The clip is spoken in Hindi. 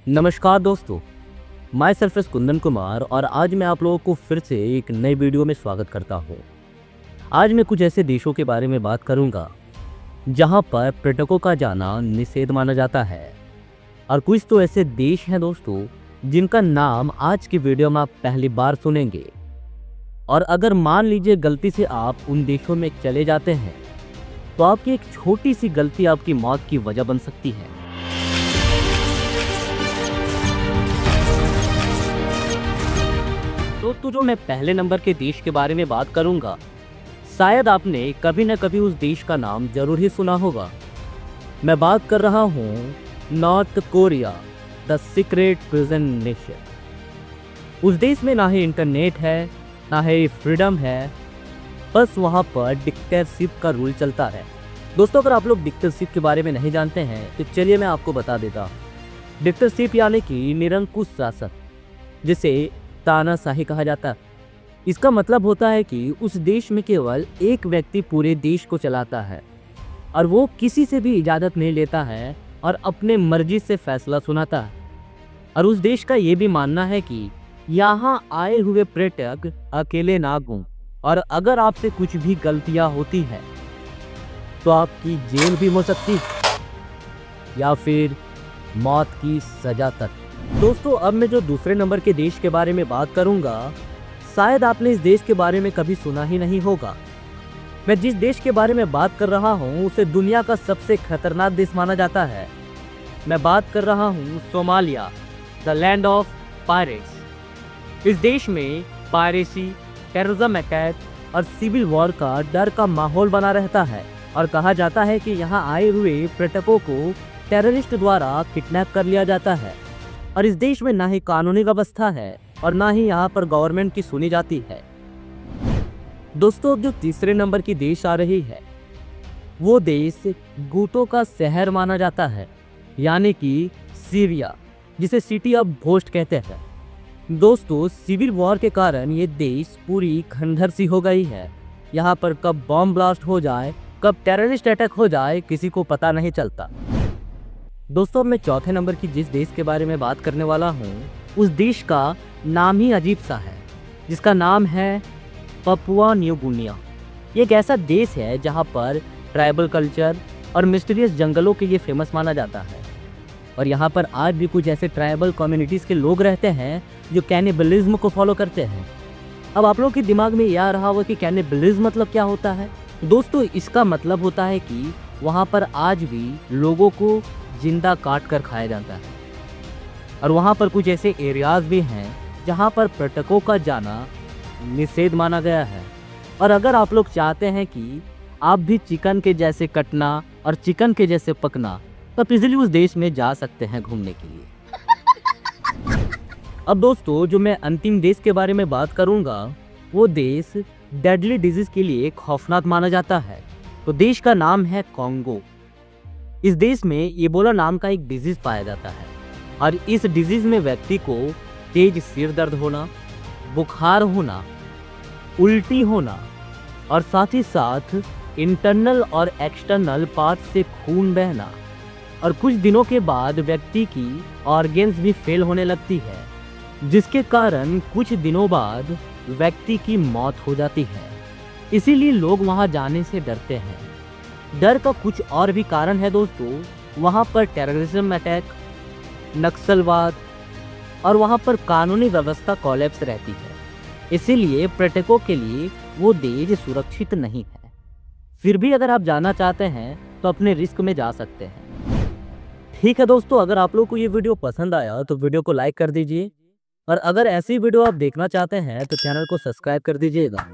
नमस्कार दोस्तों, मैं सरफेस कुंदन कुमार और आज मैं आप लोगों को फिर से एक नई वीडियो में स्वागत करता हूं। आज मैं कुछ ऐसे देशों के बारे में बात करूंगा जहां पर पर्यटकों का जाना निषेध माना जाता है और कुछ तो ऐसे देश हैं दोस्तों जिनका नाम आज की वीडियो में आप पहली बार सुनेंगे। और अगर मान लीजिए गलती से आप उन देशों में चले जाते हैं तो आपकी एक छोटी सी गलती आपकी मौत की वजह बन सकती है। तो जो मैं पहले नंबर के देश के बारे में बात करूंगा, शायद आपने कभी न कभी उस देश का नाम जरूर ही सुना होगा। मैं बात कर रहा हूं north Korea, the secret prison nation. उस देश में ना ही इंटरनेट है, ना ही फ्रीडम है, बस वहां पर डिक्टेटरशिप का रूल चलता है। दोस्तों, अगर आप लोग डिक्टेटरशिप के बारे में नहीं जानते हैं तो चलिए मैं आपको बता देता हूं। डिक्टेटरशिप यानी कि निरंकुश शासन, जिसे तानाशाही कहा जाता है। इसका मतलब होता है कि उस देश में केवल एक व्यक्ति पूरे देश को चलाता है और वो किसी से भी इजाज़त नहीं लेता है और अपने मर्जी से फैसला सुनाता है। और उस देश का ये भी मानना है कि यहाँ आए हुए पर्यटक अकेले ना घूम, और अगर आपसे कुछ भी गलतियाँ होती है तो आपकी जेल भी हो सकती है या फिर मौत की सजा तक। दोस्तों, अब मैं जो दूसरे नंबर के देश के बारे में बात करूंगा, शायद आपने इस देश के बारे में कभी सुना ही नहीं होगा। मैं जिस देश के बारे में बात कर रहा हूं उसे दुनिया का सबसे खतरनाक देश माना जाता है। मैं बात कर रहा हूं Somalia, the land of pirates. इस देश में पायरेसी, टेररिज्म अटैक और सिविल वॉर का डर का माहौल बना रहता है और कहा जाता है कि यहाँ आए हुए पर्यटकों को टेररिस्ट द्वारा किडनैप कर लिया जाता है। और इस देश में ना ही कानूनी व्यवस्था है और ना ही यहाँ पर गवर्नमेंट की सुनी जाती है। दोस्तों, जो तीसरे नंबर की देश आ रही है वो देश गुटों का शहर माना जाता है, यानी कि सीरिया, जिसे सिटी ऑफ घोस्ट कहते हैं। दोस्तों, सिविल वॉर के कारण ये देश पूरी खंडहर सी हो गई है। यहाँ पर कब बॉम्ब ब्लास्ट हो जाए, कब टेररिस्ट अटैक हो जाए, किसी को पता नहीं चलता। दोस्तों, मैं चौथे नंबर की जिस देश के बारे में बात करने वाला हूँ उस देश का नाम ही अजीब सा है, जिसका नाम है पपुआ न्यू गिनिया। ये एक ऐसा देश है जहाँ पर ट्राइबल कल्चर और मिस्टीरियस जंगलों के लिए फेमस माना जाता है। और यहाँ पर आज भी कुछ ऐसे ट्राइबल कम्युनिटीज़ के लोग रहते हैं जो कैनिबलिज्म को फॉलो करते हैं। अब आप लोगों के दिमाग में यह आ रहा होगा कि कैनिबलिज्म मतलब क्या होता है। दोस्तों, इसका मतलब होता है कि वहाँ पर आज भी लोगों को जिंदा काट कर खाया जाता है। और वहाँ पर कुछ ऐसे एरियाज भी हैं जहाँ पर पर्यटकों का जाना निषेध माना गया है। और अगर आप लोग चाहते हैं कि आप भी चिकन के जैसे कटना और चिकन के जैसे पकना, तो आप इजीली उस देश में जा सकते हैं घूमने के लिए। अब दोस्तों, जो मैं अंतिम देश के बारे में बात करूँगा वो देश डेडली डिजीज के लिए खौफनाक माना जाता है। तो देश का नाम है कॉन्गो। इस देश में इबोला नाम का एक डिजीज पाया जाता है और इस डिजीज में व्यक्ति को तेज सिर दर्द होना, बुखार होना, उल्टी होना और साथ ही साथ इंटरनल और एक्सटर्नल पार्ट से खून बहना और कुछ दिनों के बाद व्यक्ति की ऑर्गेन्स भी फेल होने लगती है, जिसके कारण कुछ दिनों बाद व्यक्ति की मौत हो जाती है। इसीलिए लोग वहां जाने से डरते हैं। डर का कुछ और भी कारण है दोस्तों, वहाँ पर टेररिज्म अटैक, नक्सलवाद और वहाँ पर कानूनी व्यवस्था कोलैप्स रहती है। इसीलिए पर्यटकों के लिए वो देश सुरक्षित नहीं है। फिर भी अगर आप जाना चाहते हैं तो अपने रिस्क में जा सकते हैं। ठीक है दोस्तों, अगर आप लोग को ये वीडियो पसंद आया तो वीडियो को लाइक कर दीजिए और अगर ऐसी वीडियो आप देखना चाहते हैं तो चैनल को सब्सक्राइब कर दीजिएगा।